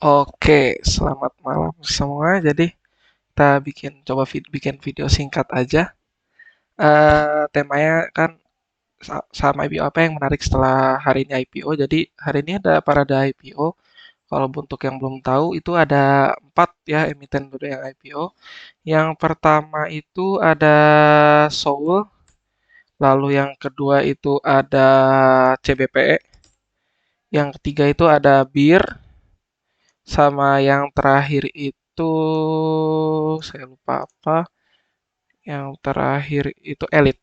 Oke, selamat malam semua. Jadi kita coba bikin video singkat aja. Temanya kan saham IPO apa yang menarik setelah hari ini IPO. Jadi hari ini ada parade IPO. Kalau untuk yang belum tahu itu ada 4 ya emiten baru yang IPO. Yang pertama itu ada Soul, lalu yang kedua itu ada CBPE, yang ketiga itu ada BIR, sama yang terakhir itu saya lupa apa. Yang terakhir itu Elite.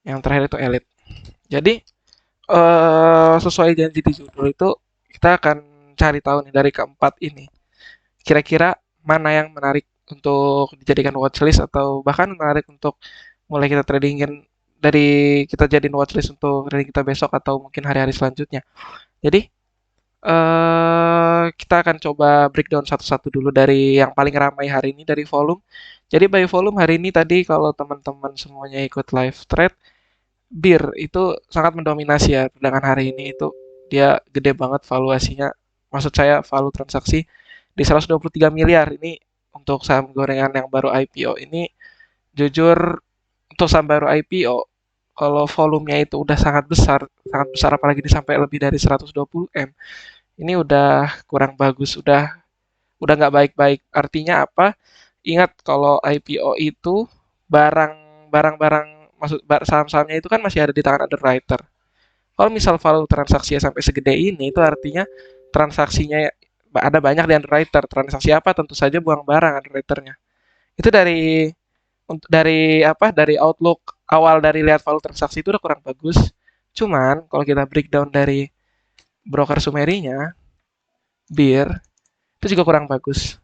Yang terakhir itu Elite. Jadi sesuai janji di judul itu kita akan cari tahu nih dari keempat ini. Kira-kira mana yang menarik untuk dijadikan watchlist atau bahkan menarik untuk mulai kita tradingin dari kita jadiin watchlist untuk trading kita besok atau mungkin hari-hari selanjutnya. Jadi kita akan coba breakdown satu-satu dulu dari yang paling ramai hari ini dari volume. Jadi by volume hari ini tadi kalau teman-teman semuanya ikut live trade, BIR itu sangat mendominasi ya perdagangan hari ini itu dia gede banget valuasinya. Maksud saya value transaksi di 123 miliar ini untuk saham gorengan yang baru IPO ini jujur untuk saham baru IPO kalau volumenya itu udah sangat besar apalagi sampai lebih dari 120 M. Ini udah kurang bagus, udah nggak baik-baik. Artinya apa? Ingat kalau IPO itu barang-barang maksud saham-sahamnya itu kan masih ada di tangan underwriter. Kalau misal value transaksinya sampai segede ini, itu artinya transaksinya ada banyak di underwriter. Transaksi apa? Tentu saja buang barang underwriternya. Itu dari apa? Dari outlook awal dari lihat value transaksi itu udah kurang bagus. Cuman kalau kita breakdown dari broker sumerinya, BIR itu juga kurang bagus.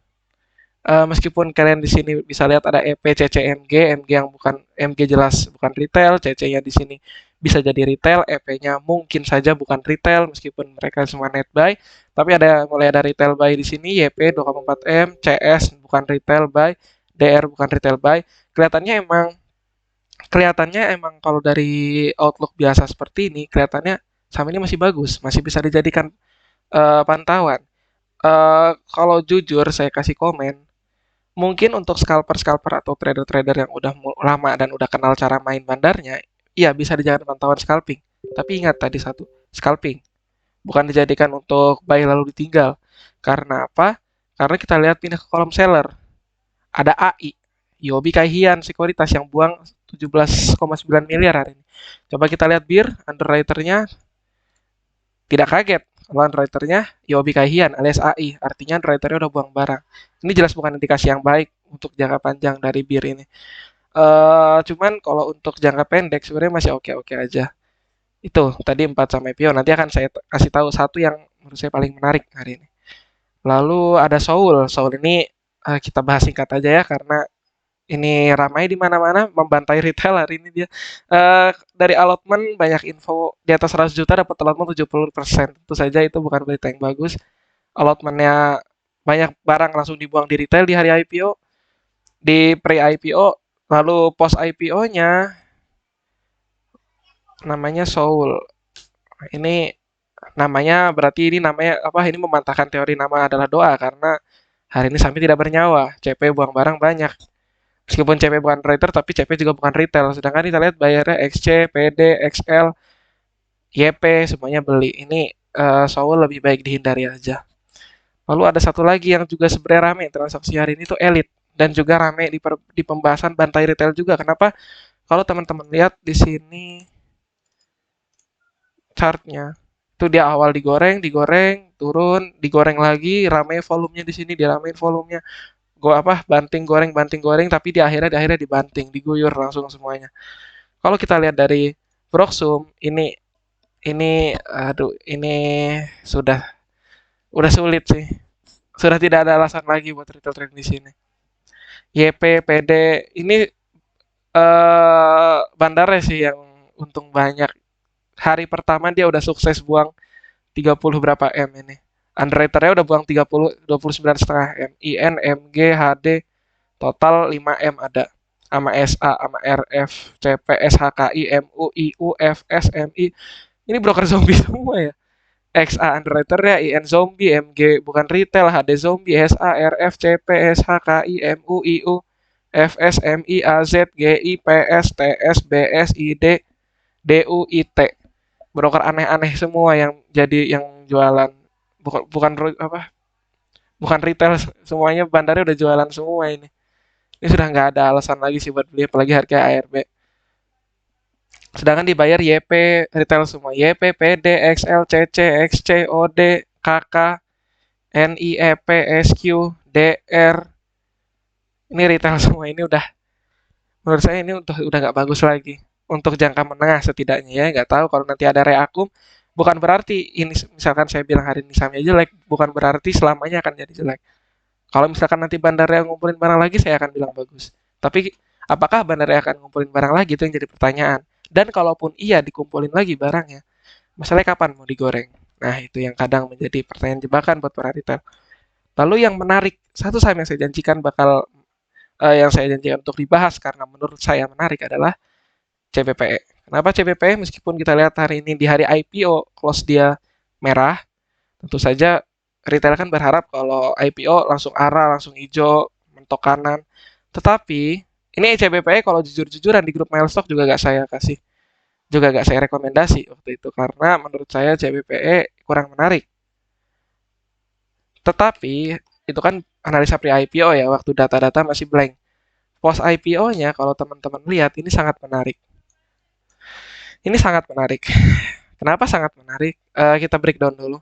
Meskipun kalian di sini bisa lihat ada EP, CC, MG yang bukan MG jelas bukan retail, CC-nya di sini bisa jadi retail, EP-nya mungkin saja bukan retail meskipun mereka semua net buy, tapi mulai ada retail buy di sini, YP 2,4 M, CS bukan retail buy, DR bukan retail buy. Kelihatannya emang kalau dari outlook biasa seperti ini, kelihatannya saham ini masih bagus, masih bisa dijadikan pantauan. Kalau jujur saya kasih komen, mungkin untuk scalper-scalper atau trader-trader yang udah lama dan udah kenal cara main bandarnya, iya bisa dijadikan pantauan scalping. Tapi ingat tadi satu, scalping bukan dijadikan untuk buy lalu ditinggal. Karena apa? Karena kita lihat pindah ke kolom seller. Ada AI, Yobi Kaihian sekuritas yang buang 17,9 miliar hari ini. Coba kita lihat BIR, underwriternya tidak kaget kalau underwriternya Yobi Kaihian alias AI, artinya underwriternya udah buang barang. Ini jelas bukan indikasi yang baik untuk jangka panjang dari BIR ini. Cuman kalau untuk jangka pendek sebenarnya masih oke-oke aja. Itu tadi 4 sama IPO. Nanti akan saya kasih tahu satu yang menurut saya paling menarik hari ini. Lalu ada Soul. Soul ini kita bahas singkat aja ya karena ini ramai di mana-mana membantai retail hari ini dia. Dari allotment banyak info di atas 100 juta dapat allotment 70%. Tentu saja itu bukan berita yang bagus. Allotmentnya banyak barang langsung dibuang di retail di hari IPO, di pre-IPO, lalu post IPO-nya namanya Soul. Ini namanya berarti ini namanya apa? Ini mematahkan teori nama adalah doa karena hari ini Sami tidak bernyawa. CP buang barang banyak. Meskipun CP bukan trader, tapi CP juga bukan retail. Sedangkan kita lihat bayarnya XC, PD, XL, YP, semuanya beli. Ini Soul lebih baik dihindari aja. Lalu ada satu lagi yang juga sebenarnya rame transaksi hari ini tuh Elite. Dan juga rame di pembahasan bantai retail juga. Kenapa? Kalau teman-teman lihat di sini chartnya, itu dia awal digoreng, turun, digoreng lagi, rame volumenya di sini, diramein volumenya. Banting goreng, tapi di akhirnya dibanting, diguyur langsung semuanya. Kalau kita lihat dari Proxum, aduh, ini sudah udah sulit sih. Sudah tidak ada alasan lagi buat retail trade di sini. YP, PD, ini bandarnya sih yang untung banyak. Hari pertama dia udah sukses buang 30 berapa M ini. Underwriternya udah buang 29,5 M. IN, MG, HD, total 5 M ada. Sama SA, sama RF, CP, SHKI, MU, IU, FS, MI. Ini broker zombie semua ya. XA underwriter-nya, IN Zombie, MG bukan retail, HD Zombie, SA, RF, CP, SH, KI, MU, IU, FS, MI, AZ, GI, PS, TS, BS, ID, DU, IT. Broker aneh-aneh semua yang jadi yang jualan. Bukan apa? Bukan retail, semuanya bandarnya udah jualan semua ini. Ini sudah nggak ada alasan lagi sih buat beli, apalagi harga ARB. Sedangkan dibayar YP retail semua. YP, PD, XL, CC, XC, OD, KK, NIEP, SQ, DR. Ini retail semua, ini udah, menurut saya ini udah nggak bagus lagi untuk jangka menengah setidaknya ya. Nggak tahu kalau nanti ada reakum, bukan berarti ini misalkan saya bilang hari ini sahamnya jelek, bukan berarti selamanya akan jadi jelek. Kalau misalkan nanti bandara yang ngumpulin barang lagi, saya akan bilang bagus. Tapi apakah bandara akan ngumpulin barang lagi, itu yang jadi pertanyaan. Dan kalaupun iya dikumpulin lagi barangnya, masalahnya kapan mau digoreng? Nah, itu yang kadang menjadi pertanyaan jebakan buat para retail. Lalu yang menarik, satu saham yang saya janjikan yang saya janjikan untuk dibahas karena menurut saya menarik adalah CPPE. Kenapa CPPE? Meskipun kita lihat hari ini di hari IPO close dia merah, tentu saja retail kan berharap kalau IPO langsung arah, langsung hijau, mentok kanan. Tetapi ini CPPE kalau jujur-jujuran di grup Milestock juga gak saya rekomendasi waktu itu karena menurut saya CPPE kurang menarik. Tetapi itu kan analisa pre-IPO ya, waktu data-data masih blank. Post IPO-nya kalau teman-teman lihat ini sangat menarik. Ini sangat menarik. Kenapa sangat menarik? Kita breakdown dulu.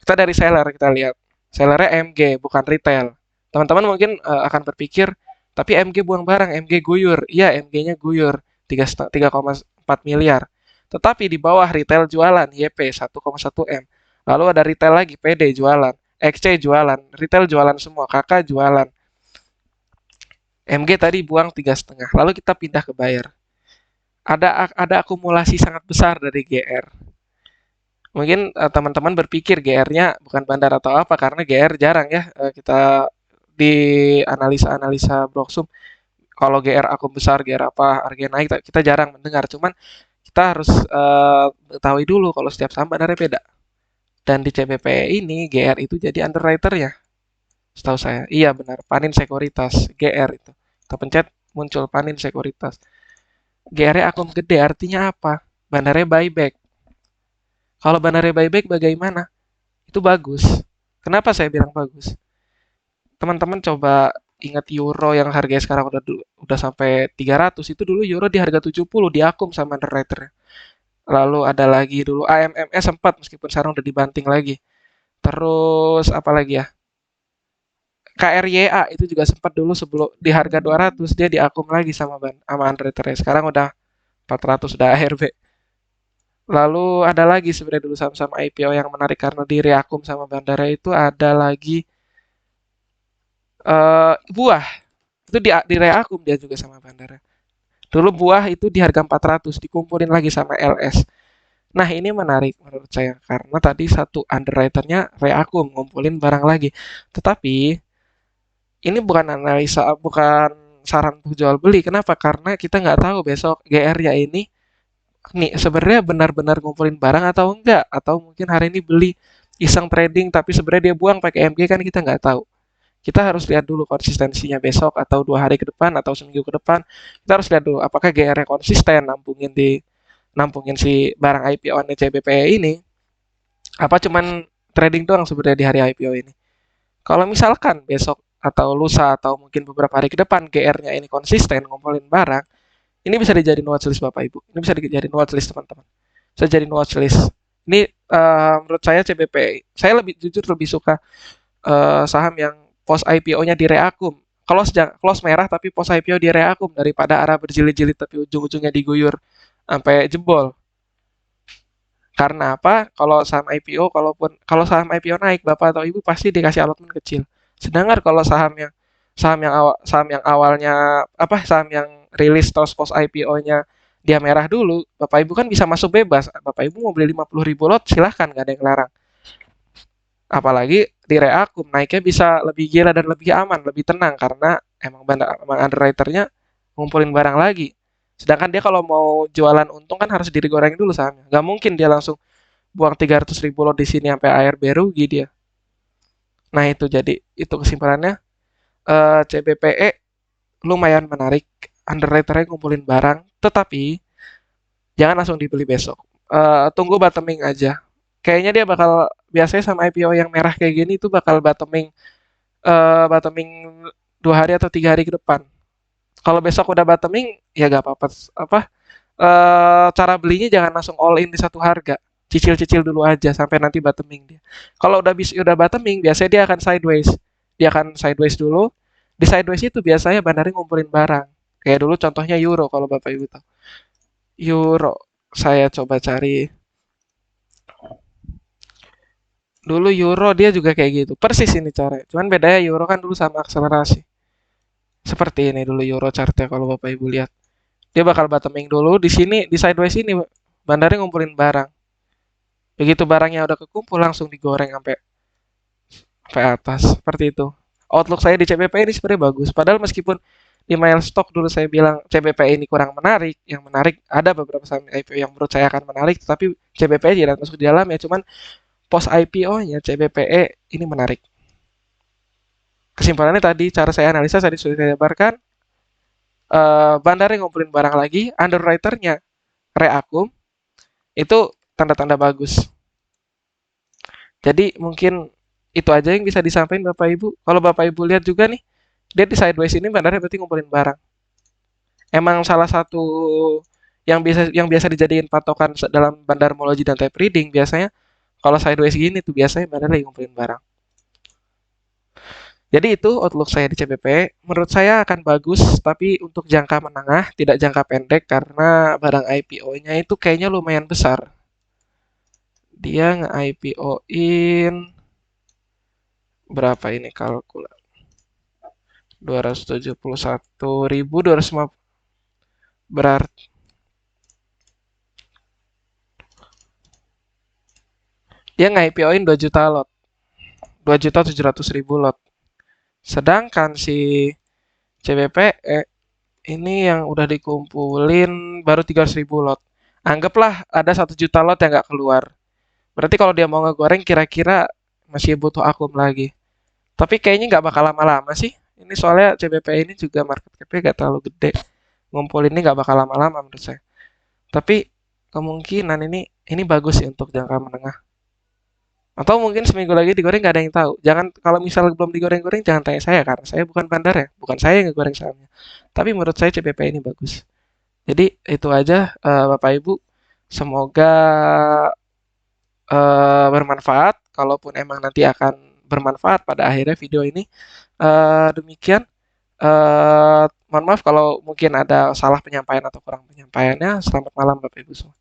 Kita dari seller, kita lihat. Sellernya MG, bukan retail. Teman-teman mungkin akan berpikir, tapi MG buang barang, MG guyur. Iya, MG-nya guyur, 3,4 miliar. Tetapi di bawah retail jualan, YP 1,1 M. Lalu ada retail lagi, PD jualan, XC jualan, retail jualan semua, KK jualan. MG tadi buang 3,5. Lalu kita pindah ke buyer. Ada akumulasi sangat besar dari GR. Mungkin teman-teman berpikir GR-nya bukan bandar atau apa karena GR jarang ya kita di analisa-analisa Broksum. Kalau GR akun besar, GR apa, harga naik kita jarang mendengar. Cuman kita harus ketahui dulu kalau setiap saham bandarnya beda. Dan di CPP ini GR itu jadi underwriter ya. Setahu saya. Iya benar, Panin Sekuritas, GR itu. Kita pencet muncul Panin Sekuritas. GR-nya akun gede artinya apa? Bandarnya buyback. Kalau bandarnya buyback bagaimana? Itu bagus. Kenapa saya bilang bagus? Teman-teman coba ingat euro yang harganya sekarang udah sampai 300, itu dulu euro di harga 70 di akum sama underwriter. Lalu ada lagi dulu AMMS sempat meskipun sekarang udah dibanting lagi. Terus apa lagi ya? KRYA itu juga sempat dulu sebelum di harga 200 dia diakum lagi sama underwriter. Sekarang udah 400 udah ARB. Lalu ada lagi sebenarnya dulu saham-saham IPO yang menarik karena di reakum sama bandara itu ada lagi buah. Itu di reakum dia juga sama bandara. Dulu buah itu di harga 400 dikumpulin lagi sama LS. Nah, ini menarik menurut saya karena tadi satu underwriter-nya reakum ngumpulin barang lagi. Tetapi ini bukan analisa, bukan saran untuk jual beli. Kenapa? Karena kita nggak tahu besok GR-nya ini nih sebenarnya benar-benar ngumpulin barang atau enggak, atau mungkin hari ini beli iseng trading tapi sebenarnya dia buang pakai MG, kan kita nggak tahu. Kita harus lihat dulu konsistensinya besok atau 2 hari ke depan atau seminggu ke depan. Kita harus lihat dulu apakah GR-nya konsisten nampungin si barang IPO-nya CBP ini, apa cuman trading doang sebenarnya di hari IPO ini. Kalau misalkan besok atau lusa atau mungkin beberapa hari ke depan GR-nya ini konsisten ngumpulin barang, ini bisa dijadiin watchlist Bapak Ibu. Ini bisa dijadiin watchlist teman-teman. Bisa jadiin watchlist. Ini menurut saya CBP, saya lebih suka saham yang post IPO-nya di reakum. Close merah tapi post IPO di reakum daripada arah berjilid-jilid tapi ujung-ujungnya diguyur sampai jebol. Karena apa? Kalau saham IPO naik, Bapak atau Ibu pasti dikasih allotment kecil. Sedangkan kalau saham yang awalnya saham yang rilis terus post IPO-nya dia merah dulu, Bapak Ibu kan bisa masuk bebas. Bapak Ibu mau beli 50.000 lot silahkan, nggak ada yang larang. Apalagi di reakum naiknya bisa lebih gila dan lebih aman, lebih tenang karena emang underwriter-nya ngumpulin barang lagi. Sedangkan dia kalau mau jualan untung kan harus digoreng dulu sahamnya. Nggak mungkin dia langsung buang 300.000 lot di sini sampai ARB rugi dia. Nah itu jadi itu kesimpulannya, CBPE lumayan menarik, underrated ngumpulin barang, tetapi jangan langsung dibeli besok. Tunggu bottoming aja. Kayaknya dia bakal biasanya sama IPO yang merah kayak gini itu bakal bottoming 2 hari atau 3 hari ke depan. Kalau besok udah bottoming ya gak apa-apa. Apa cara belinya jangan langsung all in di satu harga. Cicil-cicil dulu aja sampai nanti bottoming dia. Kalau udah bottoming biasanya dia akan sideways. Dia akan sideways dulu. Di sideways itu biasanya bandarnya ngumpulin barang. Kayak dulu contohnya Euro kalau Bapak Ibu tahu. Euro saya coba cari. Dulu Euro dia juga kayak gitu. Persis ini caranya. Cuman bedanya Euro kan dulu sama akselerasi. Seperti ini dulu Euro chartnya kalau Bapak Ibu lihat. Dia bakal bottoming dulu di sini di sideways ini bandarnya ngumpulin barang. Begitu barangnya udah kekumpul langsung digoreng sampai sampai atas seperti itu. Outlook saya di CBP ini sebenarnya bagus. Padahal meskipun di Milestock dulu saya bilang CBP ini kurang menarik, yang menarik ada beberapa saham IPO yang menurut saya akan menarik, tapi CBP tidak masuk di dalam ya. Cuman post IPO-nya CBPE ini menarik. Kesimpulannya tadi cara saya analisa tadi sudah saya jabarkan. Bandarnya ngumpulin barang lagi, underwriter-nya reakum, itu tanda-tanda bagus. Jadi mungkin itu aja yang bisa disampaikan Bapak Ibu. Kalau Bapak Ibu lihat juga nih, dia di sideways ini bandarnya berarti ngumpulin barang. Emang salah satu yang biasa dijadiin patokan dalam bandarmologi dan tape reading biasanya kalau sideways gini tuh biasanya bandar lagi ngumpulin barang. Jadi itu outlook saya di CBP. Menurut saya akan bagus, tapi untuk jangka menengah, tidak jangka pendek karena barang IPO-nya itu kayaknya lumayan besar. Dia nge-IPO-in berapa ini kalkulator? 271.250 berarti dia nge-IPO-in 2 juta lot. 2.700.000 lot. Sedangkan si CBPE ini yang udah dikumpulin baru 300.000 lot. Anggaplah ada 1 juta lot yang nggak keluar. Berarti kalau dia mau ngegoreng kira-kira masih butuh akum lagi. Tapi kayaknya nggak bakal lama-lama sih. Ini soalnya CBP ini juga market cap-nya nggak terlalu gede. Ngumpul ini nggak bakal lama-lama menurut saya. Tapi kemungkinan ini bagus sih untuk jangka menengah. Atau mungkin seminggu lagi digoreng nggak ada yang tahu. Jangan kalau misal belum digoreng-goreng jangan tanya saya karena saya bukan bandar ya, bukan saya yang ngegoreng sahamnya. Tapi menurut saya CBP ini bagus. Jadi itu aja Bapak Ibu. Semoga bermanfaat. Kalaupun emang nanti akan bermanfaat pada akhirnya video ini. Demikian. Mohon maaf kalau mungkin ada salah penyampaian atau kurang penyampaiannya. Selamat malam Bapak Ibu semua.